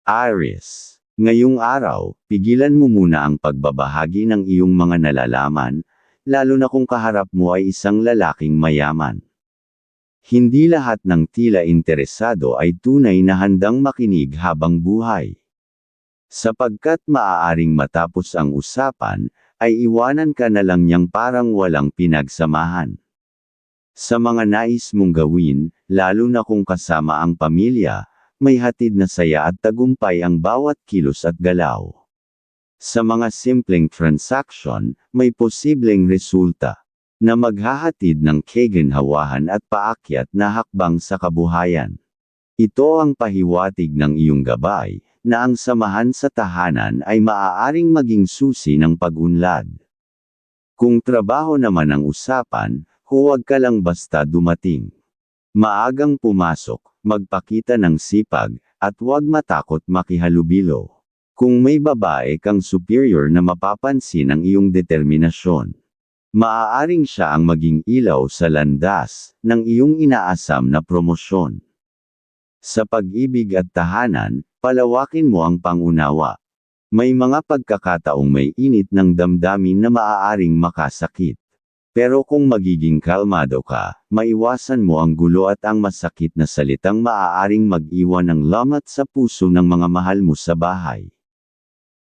Aries. Ngayong araw, pigilan mo muna ang pagbabahagi ng iyong mga nalalaman, lalo na kung kaharap mo ay isang lalaking mayaman. Hindi lahat ng tila interesado ay tunay na handang makinig habang buhay. Sapagkat maaaring matapos ang usapan, ay iwanan ka na lang niyang parang walang pinagsamahan. Sa mga nais mong gawin, lalo na kung kasama ang pamilya, may hatid na saya at tagumpay ang bawat kilos at galaw. Sa mga simpleng transaction, may posibleng resulta na maghahatid ng kaginhawahan at paakyat na hakbang sa kabuhayan. Ito ang pahiwatig ng iyong gabay, na ang samahan sa tahanan ay maaaring maging susi ng pag-unlad. Kung trabaho naman ang usapan, huwag ka lang basta dumating. Maagang pumasok, magpakita ng sipag, at huwag matakot makihalubilo. Kung may babae kang superior na mapapansin ang iyong determinasyon, maaaring siya ang maging ilaw sa landas ng iyong inaasam na promosyon. Sa pag-ibig at tahanan, palawakin mo ang pangunawa. May mga pagkakataong may init ng damdamin na maaaring makasakit. Pero kung magiging kalmado ka, maiwasan mo ang gulo at ang masakit na salitang maaaring mag-iwan ng lamat sa puso ng mga mahal mo sa bahay.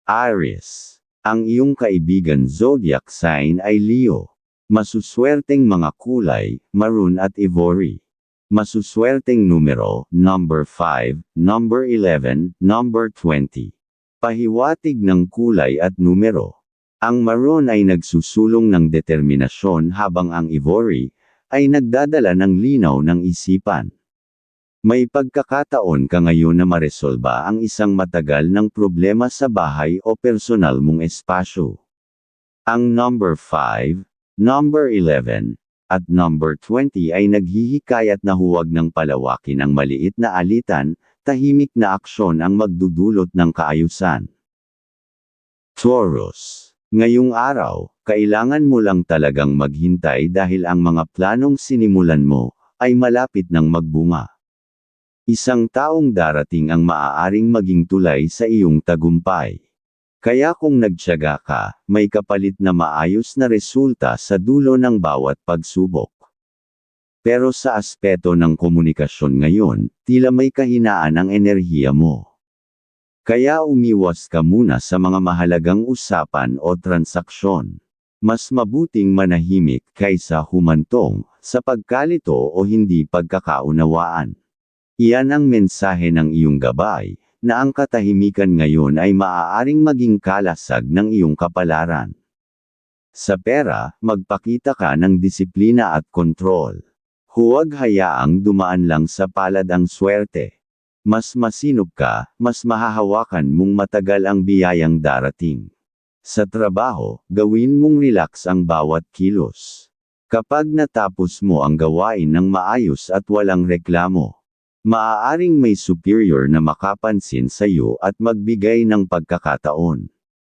Aries. Ang iyong kaibigan zodiac sign ay Leo. Masuswerteng mga kulay, maroon at ivory. Masuswerteng numero, number 5, number 11, number 20. Pahiwatig ng kulay at numero. Ang maroon ay nagsusulong ng determinasyon habang ang ivory ay nagdadala ng linaw ng isipan. May pagkakataon ka ngayon na maresolba ang isang matagal ng problema sa bahay o personal mong espasyo. Ang number 5, number 11, at number 20 ay naghihikayat na huwag ng palawakin ang maliit na alitan, tahimik na aksyon ang magdudulot ng kaayusan. Taurus. Ngayong araw, kailangan mo lang talagang maghintay dahil ang mga planong sinimulan mo ay malapit ng magbunga. Isang taong darating ang maaaring maging tulay sa iyong tagumpay. Kaya kung nagtiyaga ka, may kapalit na maayos na resulta sa dulo ng bawat pagsubok. Pero sa aspeto ng komunikasyon ngayon, tila may kahinaan ang enerhiya mo. Kaya umiwas ka muna sa mga mahalagang usapan o transaksyon. Mas mabuting manahimik kaysa humantong sa pagkalito o hindi pagkakaunawaan. Iyan ang mensahe ng iyong gabay, na ang katahimikan ngayon ay maaaring maging kalasag ng iyong kapalaran. Sa pera, magpakita ka ng disiplina at kontrol. Huwag hayaang dumaan lang sa palad ang swerte. Mas masinop ka, mas mahahawakan mong matagal ang biyayang darating. Sa trabaho, gawin mong relax ang bawat kilos. Kapag natapos mo ang gawain ng maayos at walang reklamo, maaaring may superior na makapansin sa iyo at magbigay ng pagkakataon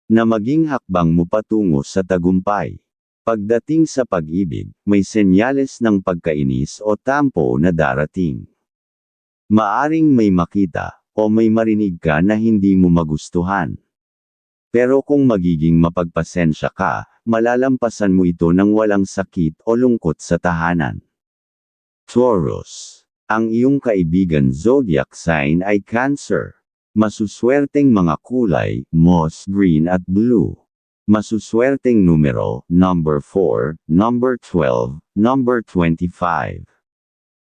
na maging hakbang mo patungo sa tagumpay. Pagdating sa pag-ibig, may senyales ng pagkainis o tampo na darating. Maaring may makita, o may marinig ka na hindi mo magustuhan. Pero kung magiging mapagpasensya ka, malalampasan mo ito ng walang sakit o lungkot sa tahanan. Taurus. Ang iyong kaibigan zodiac sign ay Cancer. Masuswerteng mga kulay, moss green at blue. Masuswerteng numero, number 4, number 12, number 25.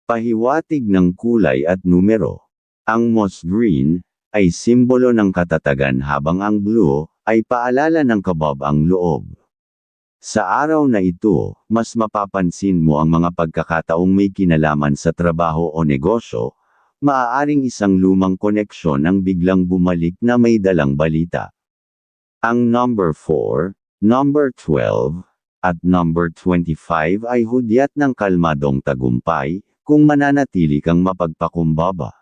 Pahiwatig ng kulay at numero. Ang moss green ay simbolo ng katatagan habang ang blue ay paalala ng kabab ang loob. Sa araw na ito, mas mapapansin mo ang mga pagkakataong may kinalaman sa trabaho o negosyo, maaaring isang lumang koneksyon ang biglang bumalik na may dalang balita. Ang number 4, number 12, at number 25 ay hudyat ng kalmadong tagumpay, kung mananatili kang mapagpakumbaba.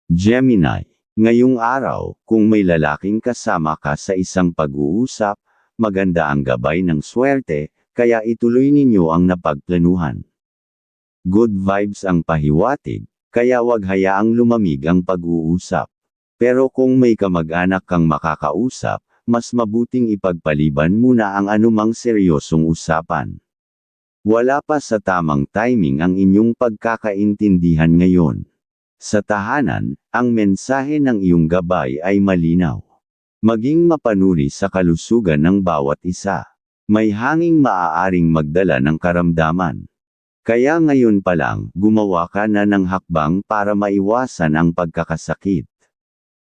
Gemini. Ngayong araw, kung may lalaking kasama ka sa isang pag-uusap, maganda ang gabay ng swerte, kaya ituloy ninyo ang napagplanuhan. Good vibes ang pahiwatig, kaya wag hayaang lumamig ang pag-uusap. Pero kung may kamag-anak kang makakausap, mas mabuting ipagpaliban muna ang anumang seryosong usapan. Wala pa sa tamang timing ang inyong pagkakaintindihan ngayon. Sa tahanan, ang mensahe ng iyong gabay ay malinaw. Maging mapanuri sa kalusugan ng bawat isa. May hanging maaaring magdala ng karamdaman. Kaya ngayon pa lang, gumawa ka na ng hakbang para maiwasan ang pagkakasakit.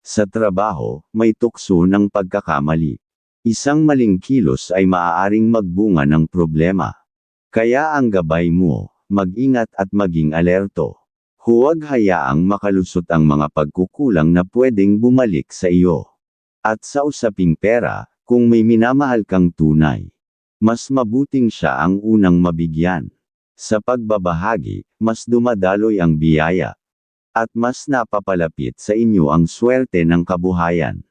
Sa trabaho, may tukso ng pagkakamali. Isang maling kilos ay maaaring magbunga ng problema. Kaya ang gabay mo, mag-ingat at maging alerto. Huwag hayaang makalusot ang mga pagkukulang na pwedeng bumalik sa iyo. At sa usaping pera, kung may minamahal kang tunay, mas mabuting siya ang unang mabigyan. Sa pagbabahagi, mas dumadaloy ang biyaya. At mas napapalapit sa inyo ang swerte ng kabuhayan.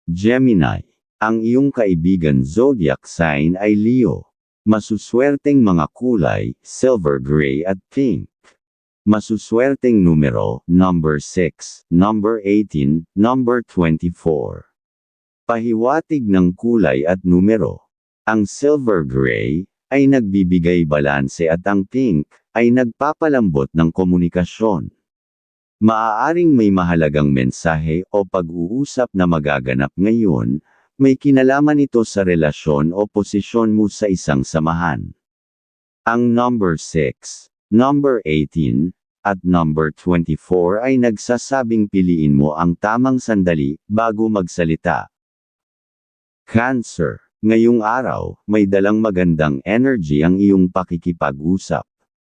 Gemini. Ang iyong kaibigan zodiac sign ay Leo. Masuswerteng mga kulay, silver gray at pink. Masuswerteng numero, number 6, number 18, number 24. Pahiwatig ng kulay at numero. Ang silver gray ay nagbibigay balanse at ang pink ay nagpapalambot ng komunikasyon. Maaaring may mahalagang mensahe o pag-uusap na magaganap ngayon, may kinalaman ito sa relasyon o posisyon mo sa isang samahan. Ang number 6, number 18, at number 24 ay nagsasabing piliin mo ang tamang sandali bago magsalita. Cancer. Ngayong araw, may dalang magandang energy ang iyong pakikipag-usap.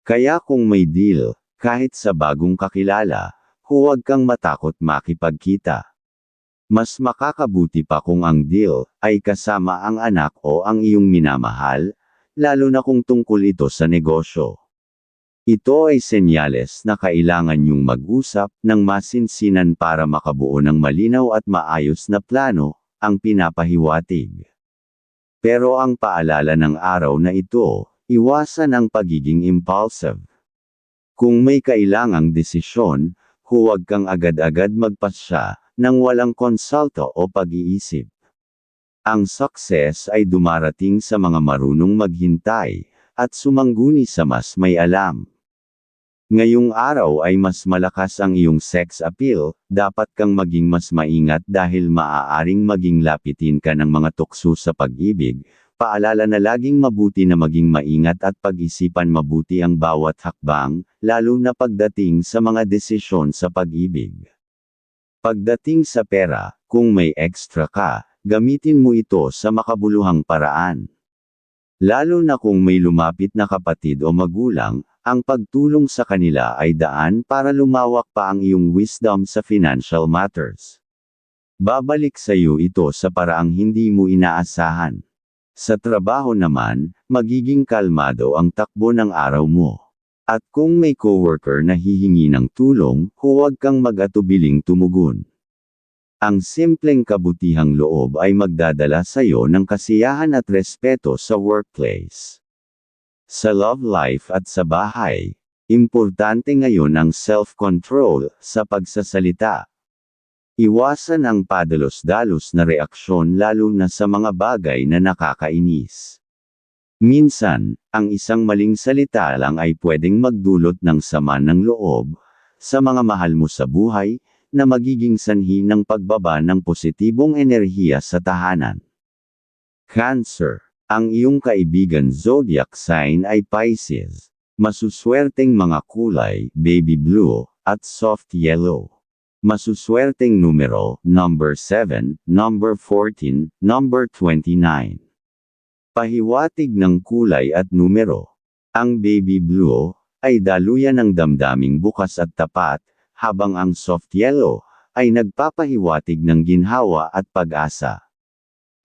Kaya kung may deal, kahit sa bagong kakilala, huwag kang matakot makipagkita. Mas makakabuti pa kung ang deal ay kasama ang anak o ang iyong minamahal, lalo na kung tungkol ito sa negosyo. Ito ay senyales na kailangan niyong mag-usap ng masinsinan para makabuo ng malinaw at maayos na plano, ang pinapahiwatig. Pero ang paalala ng araw na ito, iwasan ang pagiging impulsive. Kung may kailangang desisyon, huwag kang agad-agad magpasya, nang walang konsulta o pag-iisip. Ang success ay dumarating sa mga marunong maghintay, at sumangguni sa mas may alam. Ngayong araw ay mas malakas ang iyong sex appeal, dapat kang maging mas maingat dahil maaaring maging lapitin ka ng mga tukso sa pag-ibig. Paalala na laging mabuti na maging maingat at pag-isipan mabuti ang bawat hakbang, lalo na pagdating sa mga desisyon sa pag-ibig. Pagdating sa pera, kung may extra ka, gamitin mo ito sa makabuluhang paraan. Lalo na kung may lumapit na kapatid o magulang, ang pagtulong sa kanila ay daan para lumawak pa ang iyong wisdom sa financial matters. Babalik sa iyo ito sa paraang hindi mo inaasahan. Sa trabaho naman, magiging kalmado ang takbo ng araw mo. At kung may coworker na hihingi ng tulong, huwag kang mag-atubiling tumugon. Ang simpleng kabutihang loob ay magdadala sa iyo ng kasiyahan at respeto sa workplace. Sa love life at sa bahay, importante ngayon ang self-control sa pagsasalita. Iwasan ang padalos-dalos na reaksyon lalo na sa mga bagay na nakakainis. Minsan, ang isang maling salita lang ay pwedeng magdulot ng sama ng loob sa mga mahal mo sa buhay, na magiging sanhi ng pagbaba ng positibong enerhiya sa tahanan. Cancer. Ang iyong kaibigan zodiac sign ay Pisces. Masuswerteng mga kulay, baby blue, at soft yellow. Masuswerteng numero, number 7, number 14, number 29. Pahiwatig ng kulay at numero. Ang baby blue ay daluyan ng damdaming bukas at tapat, habang ang soft yellow ay nagpapahiwatig ng ginhawa at pag-asa.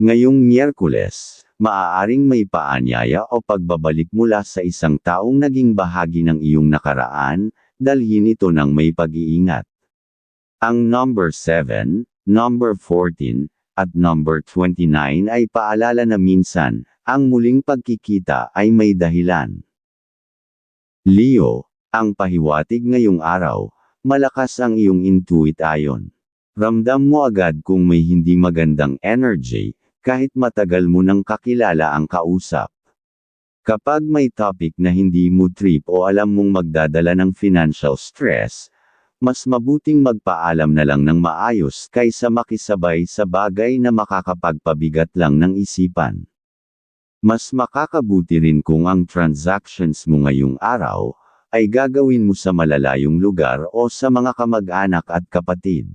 Ngayong Miyerkules, maaaring may paanyaya o pagbabalik mula sa isang taong naging bahagi ng iyong nakaraan, dalhin ito ng may pag-iingat. Ang number 7, number 14, at number 29 ay paalala na minsan, ang muling pagkikita ay may dahilan. Leo, ang pahiwatig ngayong araw, malakas ang iyong intuition. Ramdam mo agad kung may hindi magandang energy, kahit matagal mo nang kakilala ang kausap. Kapag may topic na hindi mo trip o alam mong magdadala ng financial stress, mas mabuting magpaalam na lang ng maayos kaysa makisabay sa bagay na makakapagpabigat lang ng isipan. Mas makakabuti rin kung ang transactions mo ngayong araw ay gagawin mo sa malalayong lugar o sa mga kamag-anak at kapatid.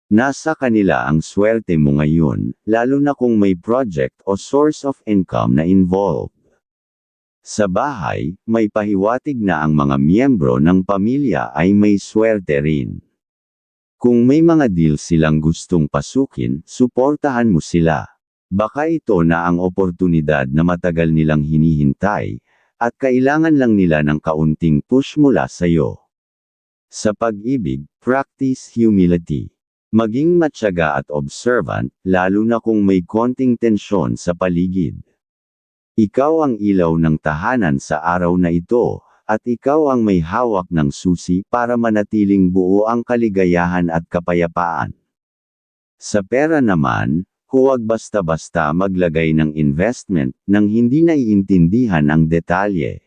Nasa kanila ang swerte mo ngayon, lalo na kung may project o source of income na involved. Sa bahay, may pahiwatig na ang mga miyembro ng pamilya ay may swerte rin. Kung may mga deal silang gustong pasukin, suportahan mo sila. Baka ito na ang oportunidad na matagal nilang hinihintay, at kailangan lang nila ng kaunting push mula sa iyo. Sa pag-ibig, practice humility. Maging matyaga at observant, lalo na kung may konting tensyon sa paligid. Ikaw ang ilaw ng tahanan sa araw na ito, at ikaw ang may hawak ng susi para manatiling buo ang kaligayahan at kapayapaan. Sa pera naman, huwag basta-basta maglagay ng investment nang hindi naiintindihan ang detalye.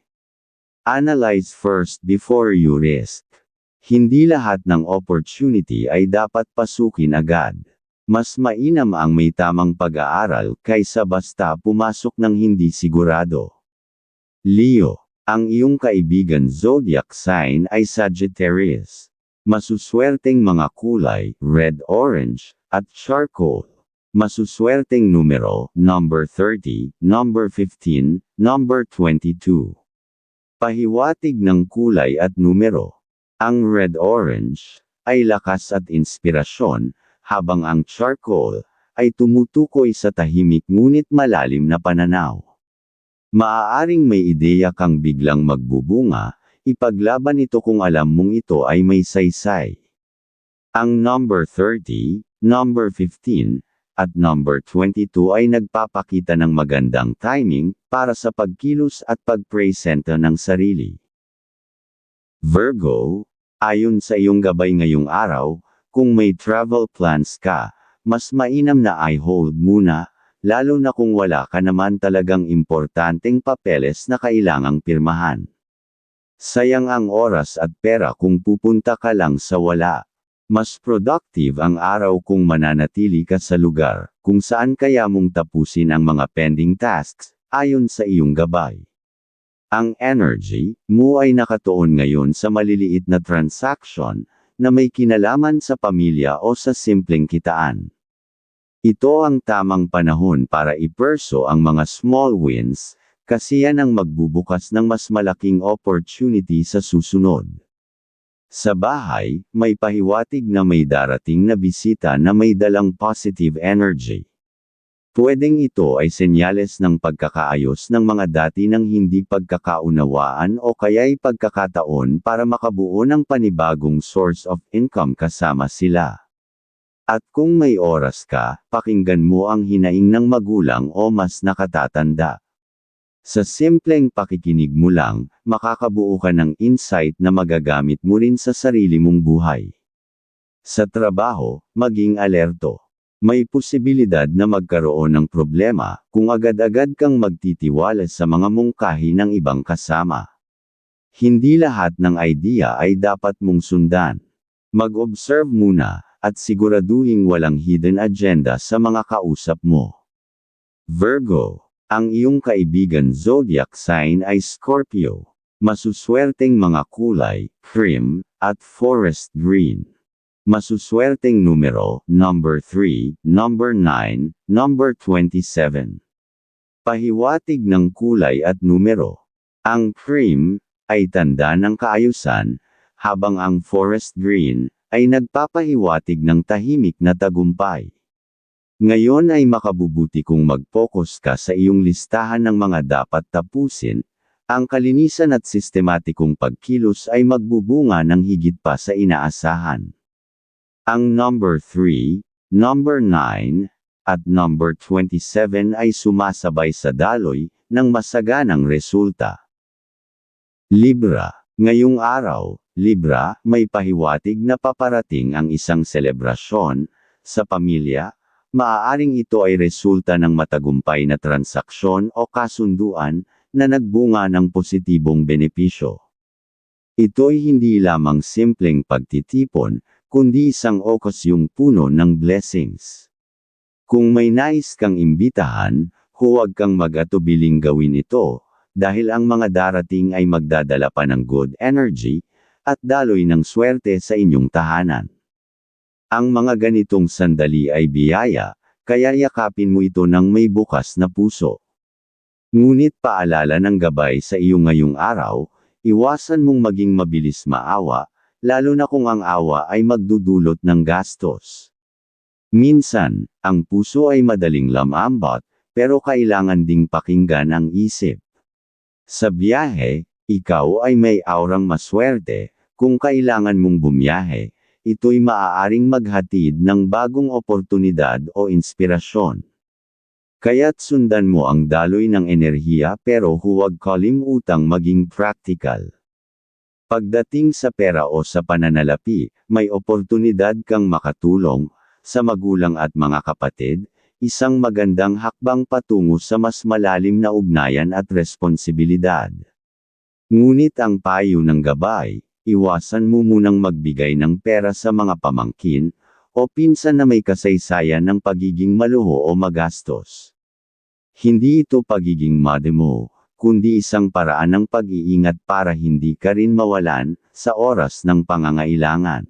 Analyze first before you risk. Hindi lahat ng opportunity ay dapat pasukin agad. Mas mainam ang may tamang pag-aaral kaysa basta pumasok ng hindi sigurado. Leo, ang iyong kaibigan zodiac sign ay Sagittarius. Masuswerteng mga kulay, red, orange, at charcoal. Masuswerteng numero, number 30, number 15, number 22. Pahiwatig ng kulay at numero. Ang red-orange ay lakas at inspirasyon, habang ang charcoal ay tumutukoy sa tahimik ngunit malalim na pananaw. Maaaring may ideya kang biglang magbubunga, ipaglaban ito kung alam mong ito ay may saysay. Ang number 30, number 15, at number 22 ay nagpapakita ng magandang timing para sa pagkilos at pagpresenta ng sarili. Virgo, ayon sa iyong gabay ngayong araw, kung may travel plans ka, mas mainam na i-hold muna, lalo na kung wala ka naman talagang importanteng papeles na kailangang pirmahan. Sayang ang oras at pera kung pupunta ka lang sa wala. Mas productive ang araw kung mananatili ka sa lugar, kung saan kaya mong tapusin ang mga pending tasks, ayon sa iyong gabay. Ang energy mo ay nakatuon ngayon sa maliliit na transaction, na may kinalaman sa pamilya o sa simpleng kitaan. Ito ang tamang panahon para iperso ang mga small wins, kasi yan ang magbubukas ng mas malaking opportunity sa susunod. Sa bahay, may pahiwatig na may darating na bisita na may dalang positive energy. Pwedeng ito ay senyales ng pagkakaayos ng mga dati ng hindi pagkakaunawaan o kaya'y pagkakataon para makabuo ng panibagong source of income kasama sila. At kung may oras ka, pakinggan mo ang hinaing ng magulang o mas nakatatanda. Sa simpleng pakikinig mo lang, makakabuo ka ng insight na magagamit mo rin sa sarili mong buhay. Sa trabaho, maging alerto. May posibilidad na magkaroon ng problema kung agad-agad kang magtitiwala sa mga mungkahi ng ibang kasama. Hindi lahat ng idea ay dapat mong sundan. Mag-observe muna, at siguraduhing walang hidden agenda sa mga kausap mo. Virgo, ang iyong kaibigan zodiac sign ay Scorpio. Masuswerteng mga kulay, cream, at forest green. Masuswerteng numero, number 3, number 9, number 27. Pahiwatig ng kulay at numero. Ang cream ay tanda ng kaayusan, habang ang forest green ay nagpapahiwatig ng tahimik na tagumpay. Ngayon ay makabubuti kung mag-focus ka sa iyong listahan ng mga dapat tapusin. Ang kalinisan at sistematikong pagkilos ay magbubunga ng higit pa sa inaasahan. Ang number 3, number 9, at number 27 ay sumasabay sa daloy ng masaganang resulta. Libra. Ngayong araw, Libra, may pahiwatig na paparating ang isang selebrasyon sa pamilya. Maaaring ito ay resulta ng matagumpay na transaksyon o kasunduan na nagbunga ng positibong benepisyo. Ito'y hindi lamang simpleng pagtitipon, kundi isang okasyong puno ng blessings. Kung may nais kang imbitahan, huwag kang mag-atubiling gawin ito, dahil ang mga darating ay magdadala pa ng good energy, at daloy ng swerte sa inyong tahanan. Ang mga ganitong sandali ay biyaya, kaya yakapin mo ito ng may bukas na puso. Ngunit paalala ng gabay sa iyo ngayong araw, iwasan mong maging mabilis maawa, lalo na kung ang awa ay magdudulot ng gastos. Minsan, ang puso ay madaling lamambot, pero kailangan ding pakinggan ang isip. Sa biyahe, ikaw ay may aurang maswerte. Kung kailangan mong bumiyahe, ito'y maaaring maghatid ng bagong oportunidad o inspirasyon. Kaya't sundan mo ang daloy ng enerhiya pero huwag kalimutang maging practical. Pagdating sa pera o sa pananalapi, may oportunidad kang makatulong sa magulang at mga kapatid, isang magandang hakbang patungo sa mas malalim na ugnayan at responsibilidad. Ngunit ang payo ng gabay, iwasan mo munang magbigay ng pera sa mga pamangkin, o pinsan na may kasaysayan ng pagiging maluho o magastos. Hindi ito pagiging mademo, kundi isang paraan ng pag-iingat para hindi ka rin mawalan sa oras ng pangangailangan.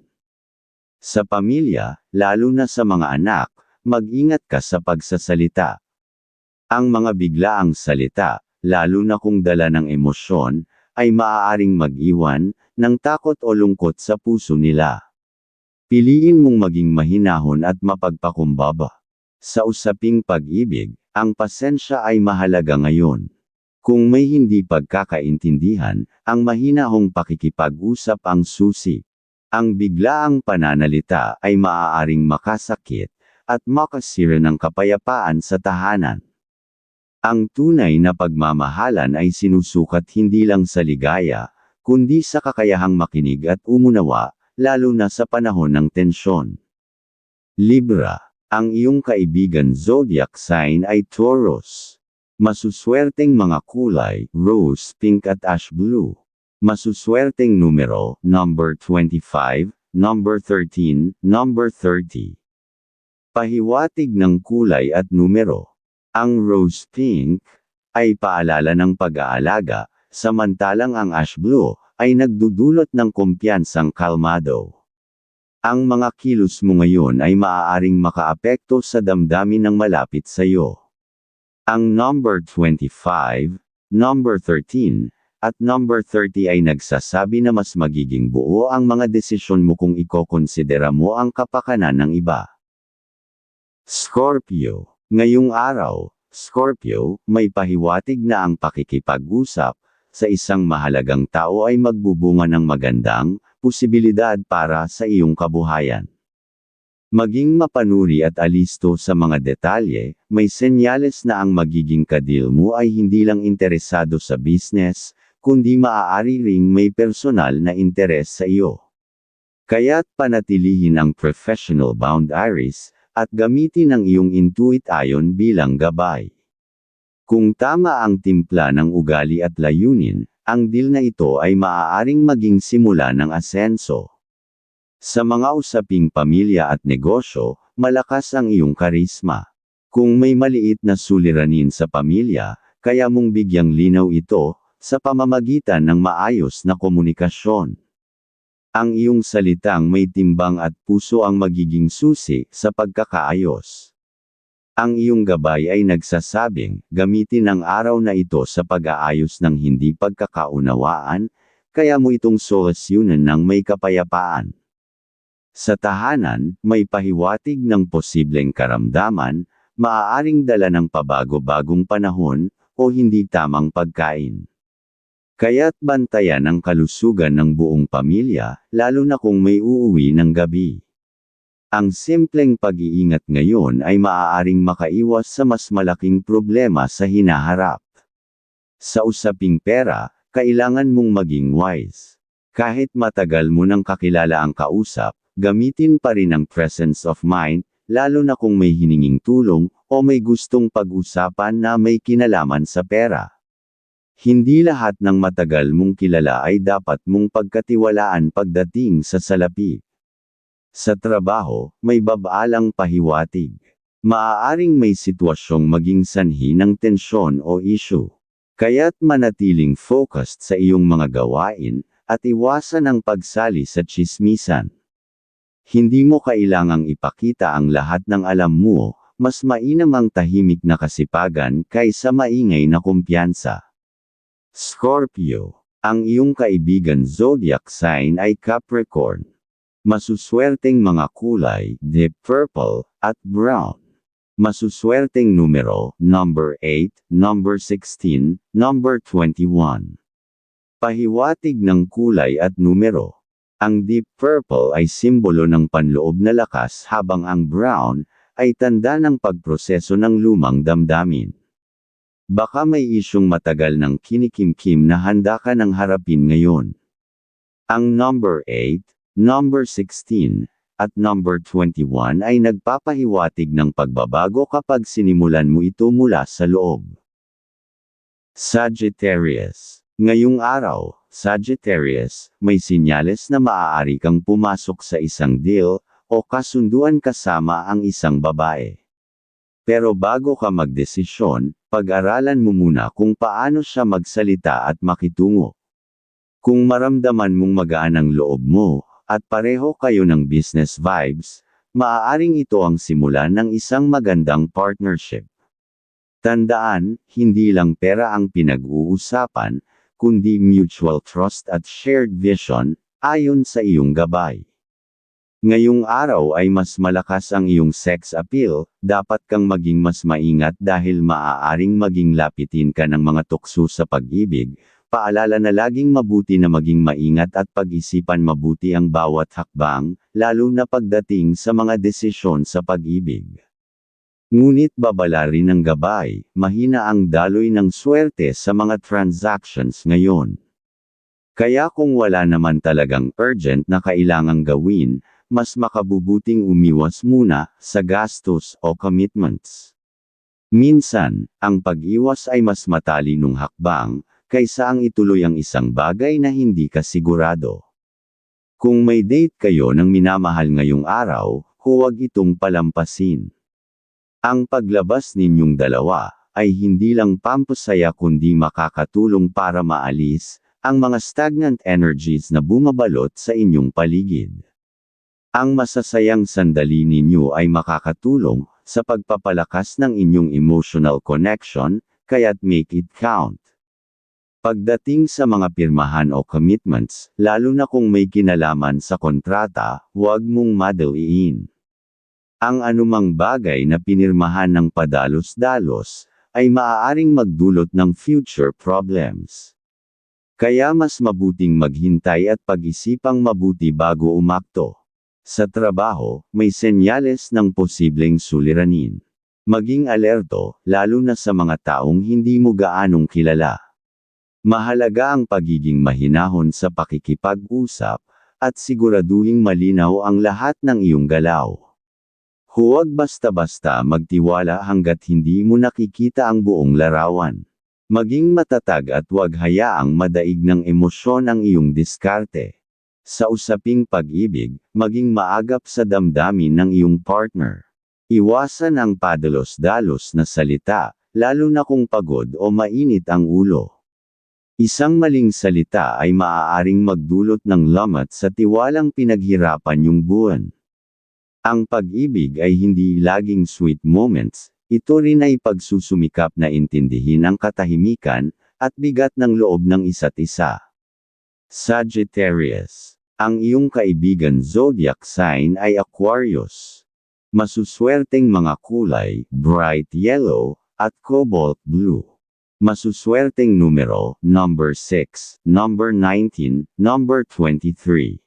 Sa pamilya, lalo na sa mga anak, mag-ingat ka sa pagsasalita. Ang mga biglaang salita, lalo na kung dala ng emosyon, ay maaaring mag-iwan ng takot o lungkot sa puso nila. Piliin mong maging mahinahon at mapagpakumbaba. Sa usaping pag-ibig, ang pasensya ay mahalaga ngayon. Kung may hindi pagkakaintindihan, ang mahinahong pakikipag-usap ang susi. Ang biglaang pananalita ay maaaring makasakit at makasira ng kapayapaan sa tahanan. Ang tunay na pagmamahalan ay sinusukat hindi lang sa ligaya, kundi sa kakayahang makinig at umunawa, lalo na sa panahon ng tensyon. Libra. Ang iyong kaibigan zodiac sign ay Taurus. Masuswerteng mga kulay, rose pink at ash blue. Masuswerteng numero, number 25, number 13, number 30. Pahiwatig ng kulay at numero. Ang rose pink ay paalala ng pag-aalaga, samantalang ang ash blue ay nagdudulot ng kumpiyansang kalmado. Ang mga kilos mo ngayon ay maaaring makaapekto sa damdamin ng malapit sa iyo. Ang number 25, number 13, at number 30 ay nagsasabi na mas magiging buo ang mga desisyon mo kung ikokonsidera mo ang kapakanan ng iba. Scorpio. Ngayong araw, Scorpio, may pahiwatig na ang pakikipag-usap sa isang mahalagang tao ay magbubunga ng magandang posibilidad para sa iyong kabuhayan. Maging mapanuri at alisto sa mga detalye, may senyales na ang magiging kadil mo ay hindi lang interesado sa business, kundi maaari ring may personal na interes sa iyo. Kaya't panatilihin ang professional boundaries, at gamitin ang iyong intuit ayon bilang gabay. Kung tama ang timpla ng ugali at layunin, ang deal na ito ay maaaring maging simula ng asenso. Sa mga usaping pamilya at negosyo, malakas ang iyong karisma. Kung may maliit na suliranin sa pamilya, kaya mong bigyang linaw ito, sa pamamagitan ng maayos na komunikasyon. Ang iyong salitang may timbang at puso ang magiging susi sa pagkakaayos. Ang iyong gabay ay nagsasabing, gamitin ang araw na ito sa pag-aayos ng hindi pagkakaunawaan, kaya mo itong solusyonan ng may kapayapaan. Sa tahanan, may pahiwatig ng posibleng karamdaman, maaaring dala ng pabago-bagong panahon, o hindi tamang pagkain. Kaya't bantayan ang kalusugan ng buong pamilya, lalo na kung may uuwi ng gabi. Ang simpleng pag-iingat ngayon ay maaaring makaiwas sa mas malaking problema sa hinaharap. Sa usaping pera, kailangan mong maging wise. Kahit matagal mo nang kakilala ang kausap, gamitin pa rin ang presence of mind, lalo na kung may hininging tulong o may gustong pag-usapan na may kinalaman sa pera. Hindi lahat ng matagal mong kilala ay dapat mong pagkatiwalaan pagdating sa salapi. Sa trabaho, may babaalang pahiwatig. Maaaring may sitwasyong maging sanhi ng tensyon o issue. Kaya't manatiling focused sa iyong mga gawain, at iwasan ang pagsali sa tsismisan. Hindi mo kailangang ipakita ang lahat ng alam mo, mas mainam ang tahimik na kasipagan kaysa maingay na kumpiyansa. Scorpio. Ang iyong kaibigan zodiac sign ay Capricorn. Masuswerteng mga kulay, deep purple, at brown. Masuswerteng numero, number 8, number 16, number 21. Pahiwatig ng kulay at numero. Ang deep purple ay simbolo ng panloob na lakas habang ang brown ay tanda ng pagproseso ng lumang damdamin. Baka may isyong matagal ng kinikimkim na handa ka ng harapin ngayon. Ang number 8, number 16, at number 21 ay nagpapahiwatig ng pagbabago kapag sinimulan mo ito mula sa loob. Sagittarius. Ngayong araw, Sagittarius, may sinyales na maaari kang pumasok sa isang deal o kasunduan kasama ang isang babae. Pero bago ka magdesisyon, pag-aralan mo muna kung paano siya magsalita at makitungo. Kung maramdaman mong magaan ang loob mo, at pareho kayo ng business vibes, maaaring ito ang simulan ng isang magandang partnership. Tandaan, hindi lang pera ang pinag-uusapan, kundi mutual trust at shared vision, ayon sa iyong gabay. Ngayong araw ay mas malakas ang iyong sex appeal, dapat kang maging mas maingat dahil maaaring maging lapitin ka ng mga tukso sa pag-ibig. Paalala na laging mabuti na maging maingat at pag-isipan mabuti ang bawat hakbang, lalo na pagdating sa mga desisyon sa pag-ibig. Ngunit babala rin ng gabay, mahina ang daloy ng swerte sa mga transactions ngayon. Kaya kung wala naman talagang urgent na kailangang gawin, mas makabubuting umiwas muna sa gastos o commitments. Minsan, ang pag-iwas ay mas matalinong hakbang, kaysa ang ituloy ang isang bagay na hindi ka sigurado. Kung may date kayo ng minamahal ngayong araw, huwag itong palampasin. Ang paglabas ninyong dalawa, ay hindi lang pampasaya kundi makakatulong para maalis, ang mga stagnant energies na bumabalot sa inyong paligid. Ang masasayang sandali ninyo ay makakatulong, sa pagpapalakas ng inyong emotional connection, kaya't make it count. Pagdating sa mga pirmahan o commitments, lalo na kung may kinalaman sa kontrata, huwag mong madaliin. Ang anumang bagay na pinirmahan ng padalos-dalos, ay maaaring magdulot ng future problems. Kaya mas mabuting maghintay at pag-isipang mabuti bago umakto. Sa trabaho, may senyales ng posibleng suliranin. Maging alerto, lalo na sa mga taong hindi mo gaanong kilala. Mahalaga ang pagiging mahinahon sa pakikipag-usap, at siguraduhing malinaw ang lahat ng iyong galaw. Huwag basta-basta magtiwala hanggat hindi mo nakikita ang buong larawan. Maging matatag at huwag hayaang madaig ng emosyon ang iyong diskarte. Sa usaping pag-ibig, maging maagap sa damdamin ng iyong partner. Iwasan ang padalos-dalos na salita, lalo na kung pagod o mainit ang ulo. Isang maling salita ay maaaring magdulot ng lamat sa tiwalang pinaghirapan yung buwan. Ang pag-ibig ay hindi laging sweet moments, ito rin ay pagsusumikap na intindihin ang katahimikan, at bigat ng loob ng isa't isa. Sagittarius. Ang iyong kaibigan zodiac sign ay Aquarius. Masuswerteng mga kulay, bright yellow, at cobalt blue. Masuswerteng numero, number 6, number 19, number 23.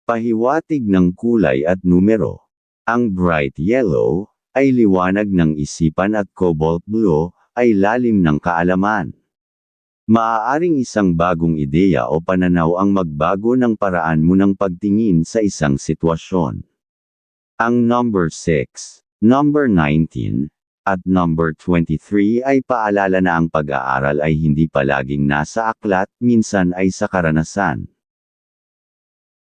Pahiwatig ng kulay at numero. Ang bright yellow ay liwanag ng isipan at cobalt blue ay lalim ng kaalaman. Maaaring isang bagong ideya o pananaw ang magbago ng paraan mo ng pagtingin sa isang sitwasyon. Ang number 6, number 19, at number 23 ay paalala na ang pag-aaral ay hindi palaging nasa aklat, minsan ay sa karanasan.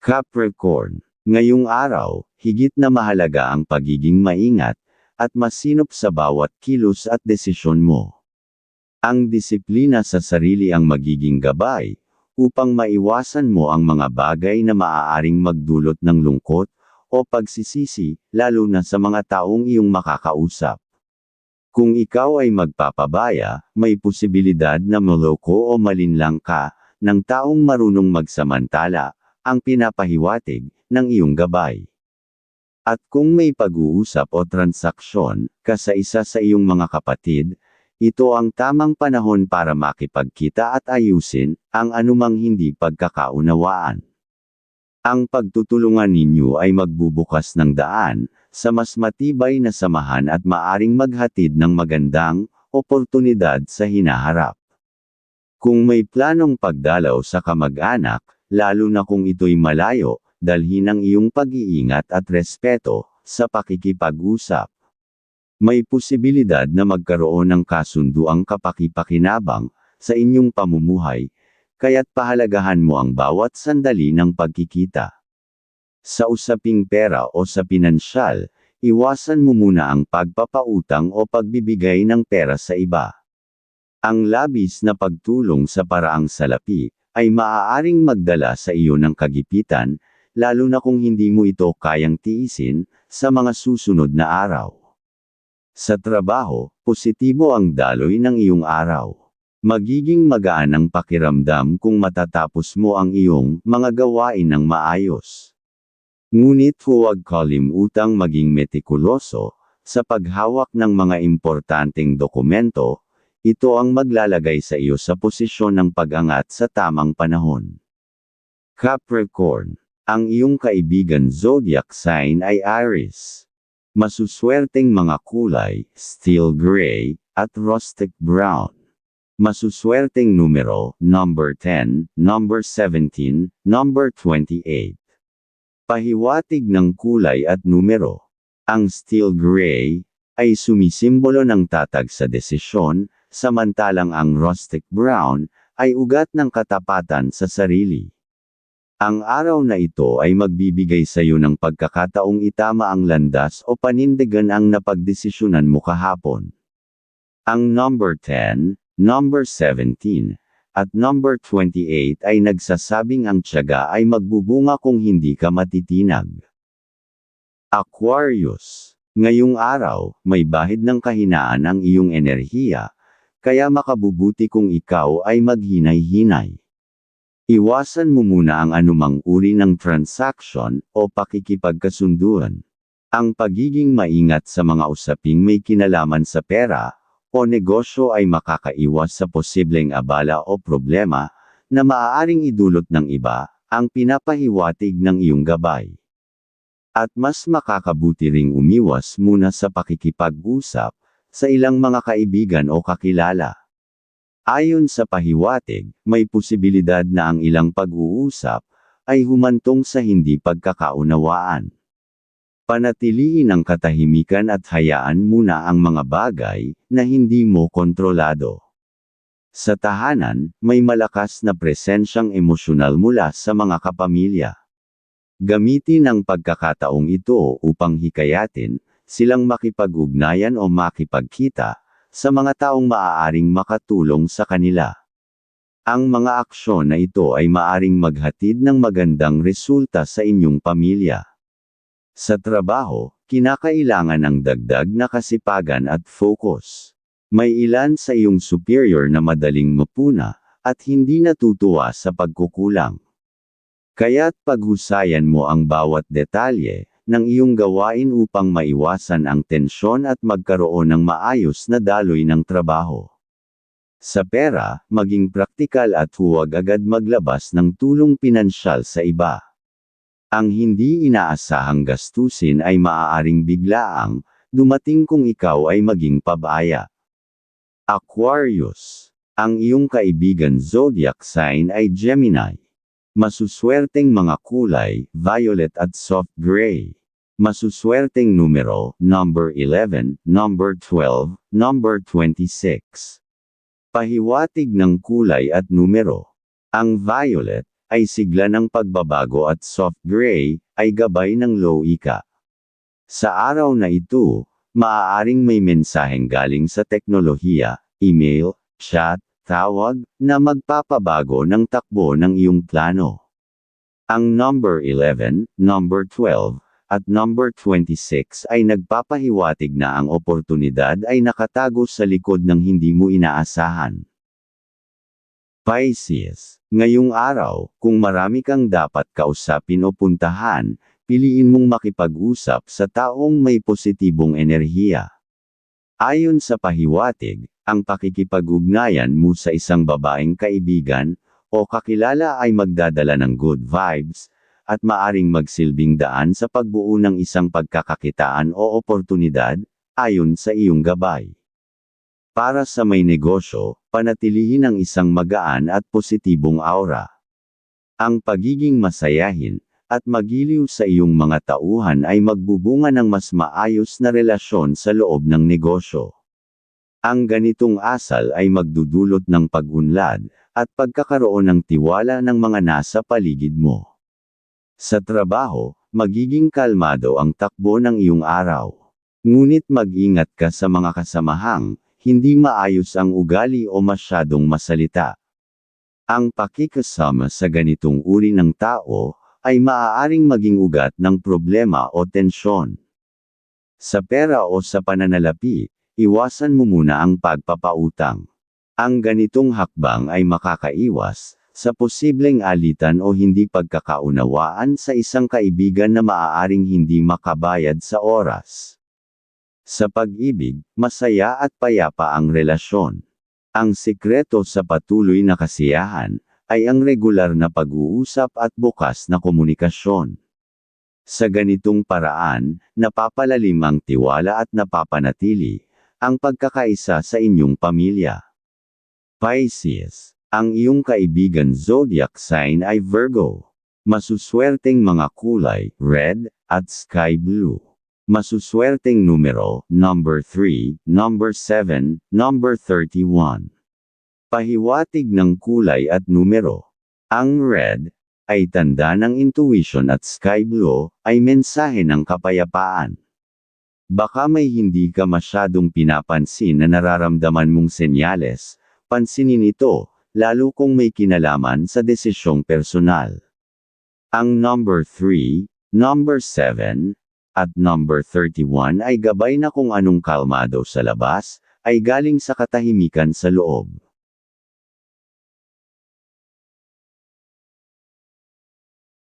Capricorn, ngayong araw, higit na mahalaga ang pagiging maingat, at masinop sa bawat kilos at desisyon mo. Ang disiplina sa sarili ang magiging gabay, upang maiwasan mo ang mga bagay na maaaring magdulot ng lungkot, o pagsisisi, lalo na sa mga taong iyong makakausap. Kung ikaw ay magpapabaya, may posibilidad na maloko o malinlang ka, ng taong marunong magsamantala, ang pinapahiwatig, ng iyong gabay. At kung may pag-uusap o transaksyon, ka sa isa sa iyong mga kapatid, ito ang tamang panahon para makipagkita at ayusin, ang anumang hindi pagkakaunawaan. Ang pagtutulungan ninyo ay magbubukas ng daan, sa mas matibay na samahan at maaring maghatid ng magandang, oportunidad sa hinaharap. Kung may planong pagdalaw sa kamag-anak, lalo na kung ito'y malayo, dalhin ang iyong pag-iingat at respeto, sa pakikipag-usap. May posibilidad na magkaroon ng kasunduang kapaki-pakinabang, sa inyong pamumuhay, kaya't pahalagahan mo ang bawat sandali ng pagkikita. Sa usaping pera o sa pinansyal, iwasan mo muna ang pagpapautang o pagbibigay ng pera sa iba. Ang labis na pagtulong sa paraang salapi, ay maaaring magdala sa iyo ng kagipitan, lalo na kung hindi mo ito kayang tiisin, sa mga susunod na araw. Sa trabaho, positibo ang daloy ng iyong araw. Magiging magaan ang pakiramdam kung matatapos mo ang iyong mga gawain ng maayos. Ngunit huwag kalimutang maging metikuloso, sa paghawak ng mga importanteng dokumento, ito ang maglalagay sa iyo sa posisyon ng pag-angat sa tamang panahon. Capricorn, ang iyong kaibigan zodiac sign ay Aries. Masuswerteng mga kulay, steel gray, at rustic brown. Masuswerteng numero, number 10, number 17, number 28. Pahiwatig ng kulay at numero. Ang steel gray ay sumisimbolo ng tatag sa desisyon, samantalang ang rustic brown ay ugat ng katapatan sa sarili. Ang araw na ito ay magbibigay sa iyo ng pagkakataong itama ang landas o panindigan ang napagdesisyonan mo kahapon. Ang number 10, number 17, at number 28 ay nagsasabing ang tiyaga ay magbubunga kung hindi ka matitinag. Aquarius, ngayong araw, may bahid ng kahinaan ang iyong enerhiya, kaya makabubuti kung ikaw ay maghinay-hinay. Iwasan mo muna ang anumang uri ng transaction o pakikipagkasunduan. Ang pagiging maingat sa mga usaping may kinalaman sa pera o negosyo ay makakaiwas sa posibleng abala o problema na maaaring idulot ng iba, ang pinapahiwatig ng iyong gabay. At mas makakabuti ring umiwas muna sa pakikipag-usap sa ilang mga kaibigan o kakilala. Ayon sa pahiwatig, may posibilidad na ang ilang pag-uusap ay humantong sa hindi pagkakaunawaan. Panatilihin ang katahimikan at hayaan muna ang mga bagay na hindi mo kontrolado. Sa tahanan, may malakas na presensyang emosyonal mula sa mga kapamilya. Gamitin ang pagkakataong ito upang hikayatin silang makipag-ugnayan o makipagkita sa mga taong maaaring makatulong sa kanila. Ang mga aksyon na ito ay maaaring maghatid ng magandang resulta sa inyong pamilya. Sa trabaho, kinakailangan ng dagdag na kasipagan at focus. May ilan sa iyong superior na madaling mapuna, at hindi natutuwa sa pagkukulang. Kaya't paghusayan mo ang bawat detalye ng iyong gawain upang maiwasan ang tensyon at magkaroon ng maayos na daloy ng trabaho. Sa pera, maging praktikal at huwag agad maglabas ng tulong pinansyal sa iba. Ang hindi inaasahang gastusin ay maaaring biglaang dumating kung ikaw ay maging pabaya. Aquarius. Ang iyong kaibigan zodiac sign ay Gemini. Masuswerteng mga kulay, violet at soft gray. Masuswerteng numero, number 11, number 12, number 26. Pahiwatig ng kulay at numero. Ang violet ay sigla ng pagbabago at soft gray ay gabay ng lowika. Sa araw na ito, maaaring may mensaheng galing sa teknolohiya, email, chat, tawag, na magpapabago ng takbo ng iyong plano. Ang number 11, number 12, at number 26 ay nagpapahiwatig na ang oportunidad ay nakatago sa likod ng hindi mo inaasahan. Pisces. Ngayong araw, kung marami kang dapat kausapin o puntahan, piliin mong makipag-usap sa taong may positibong enerhiya. Ayon sa pahiwatig, ang pakikipag-ugnayan mo sa isang babaeng kaibigan o kakilala ay magdadala ng good vibes, at maaring magsilbing daan sa pagbuo ng isang pagkakakitaan o oportunidad, ayon sa iyong gabay. Para sa may negosyo, panatilihin ang isang magaan at positibong aura. Ang pagiging masayahin, at magiliw sa iyong mga tauhan ay magbubunga ng mas maayos na relasyon sa loob ng negosyo. Ang ganitong asal ay magdudulot ng pag-unlad, at pagkakaroon ng tiwala ng mga nasa paligid mo. Sa trabaho, magiging kalmado ang takbo ng iyong araw. Ngunit mag-ingat ka sa mga kasamahang hindi maayos ang ugali o masyadong masalita. Ang pakikasama sa ganitong uri ng tao ay maaaring maging ugat ng problema o tensyon. Sa pera o sa pananalapi, iwasan mo muna ang pagpapautang. Ang ganitong hakbang ay makakaiwas sa posibleng alitan o hindi pagkakaunawaan sa isang kaibigan na maaaring hindi makabayad sa oras. Sa pag-ibig, masaya at payapa ang relasyon. Ang sikreto sa patuloy na kasiyahan ay ang regular na pag-uusap at bukas na komunikasyon. Sa ganitong paraan, napapalalim ang tiwala at napapanatili ang pagkakaisa sa inyong pamilya. Pisces. Ang iyong kaibigan zodiac sign ay Virgo. Masuswerteng mga kulay, red, at sky blue. Masuswerteng numero, number 3, number 7, number 31. Pahiwatig ng kulay at numero. Ang red ay tanda ng intuition at sky blue ay mensahe ng kapayapaan. Baka may hindi ka masyadong pinapansin na nararamdaman mong senyales, pansinin ito, lalo kung may kinalaman sa desisyong personal. Ang number 3, number 7, at number 31 ay gabay na kung anong kalmado sa labas, ay galing sa katahimikan sa loob.